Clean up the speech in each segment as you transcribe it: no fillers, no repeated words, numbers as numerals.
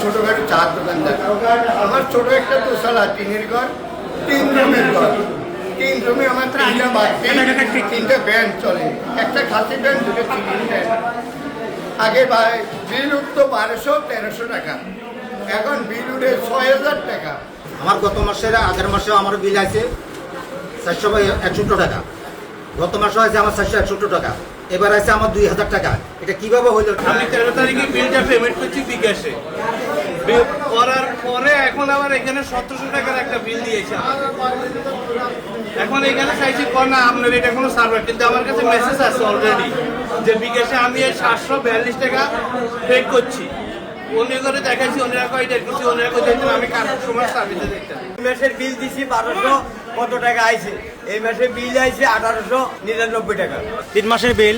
ছোটখাটো চার দোকানদার, আমার ছোট একটা দোতলা টিনের ঘর, 3 রুমের ঘর, 3 রুমে আমার 3টা বাড়তি, 3টা ব্যান্ড চলে, একটা খাসি ব্যান্ড, 2টা চিকেন ব্যান্ড। আগে বিল উঠতো 1200-1300 টাকা, এখন বিল উঠে 6000 টাকা। আমার গত মাসের আগের মাসেও আমার বিল আছে 461 টাকা, গত মাসে আছে আমার 461 টাকা, এবার আছে আমার 2000 টাকা। এটা কিভাবে হইল? আমি 13 তারিখে বিলটা পেমেন্ট করছি বিকাশে, করার পরে এখন আবার এখানে 1700 টাকার একটা বিল দিয়েছে। এখন এখানে চাইছি না আপনার এটা কোনো সার্ভার, কিন্তু আমার কাছে মেসেজ আছে অলরেডি যে বিকাশে আমি 742 টাকা পে করছি। অন্য করে দেখাচ্ছি, অন্যরা কয়টা কিছু, অন্যরা কই দেখছেন আমি কার সময় সার্ভিসে দেখতাম। এই মাসের বিল দিছি 1200 কত টাকা আইছে, এই মাসে বিল আইছে 1899 টাকা। 3 মাসের বিল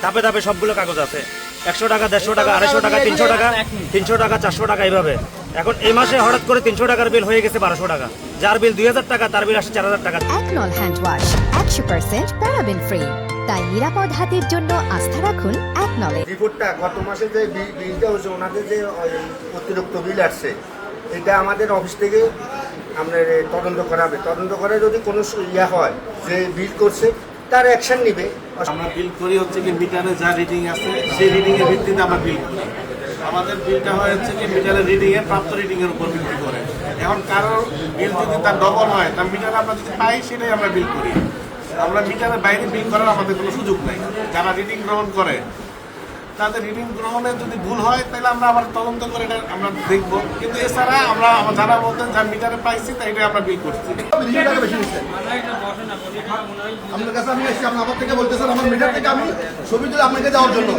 ধাপে ধাপে সবগুলো কাগজ আছে, 100 টাকা, 150 টাকা, 250 টাকা, 300 টাকা, 300 টাকা, 400 টাকা, এইভাবে। এখন এই মাসে হঠাৎ করে 300 টাকার বিল হয়ে গেছে 1200 টাকা, যার বিল 2000 টাকা তার বিল আসছে 4000 টাকা। একনল হ্যান্ড ওয়াশ 100% প্যারাবেন ফ্রি, তাই নিরাপদ হাতের জন্য আস্থা রাখুন একনলে। রিপোর্টটা গত মাসে যে বিলটা হচ্ছে, ওনাদের যে অতিরিক্ত বিল আসছে, এটা আমাদের অফিস থেকে আমরা তদন্ত করাবে, তদন্ত করে যদি কোনো ইয়া হয় যে বিল করছে তার অ্যাকশন নিবে। আমরা বিল করি হচ্ছে কি মিটারে যা রিডিং আছে সেই রিডিং এর ভিত্তিতে আমরা বিল করি। আমাদের বিলটা হচ্ছে কি মিটারের রিডিং এর প্রাপ্ত রিডিং এর উপর ভিত্তি করে। এখন কারো বিল যদি তার ডবল হয়, তার মিটার আমরা যদি পাই সেটাই আমরা বিল করি। আমরা মিটারের বাইরে বিল করার আমাদের কোনো সুযোগ নেই। যারা রিডিং গ্রহণ করে তাদের রিডিং গ্রহণের যদি ভুল হয় তাহলে আমরা আবার তদন্ত করে এটা আমরা দেখবো, কিন্তু এছাড়া আমরা যারা বলতেন যার মিটারে পাইছি তাই এটা আমরা বিল করছি। আপনার কাছে আমি এসেছি, আপনি আমার থেকে বলতেছেন আমার মিটার থেকে আমি ছবি তুলে আপনাকে দেওয়ার জন্য।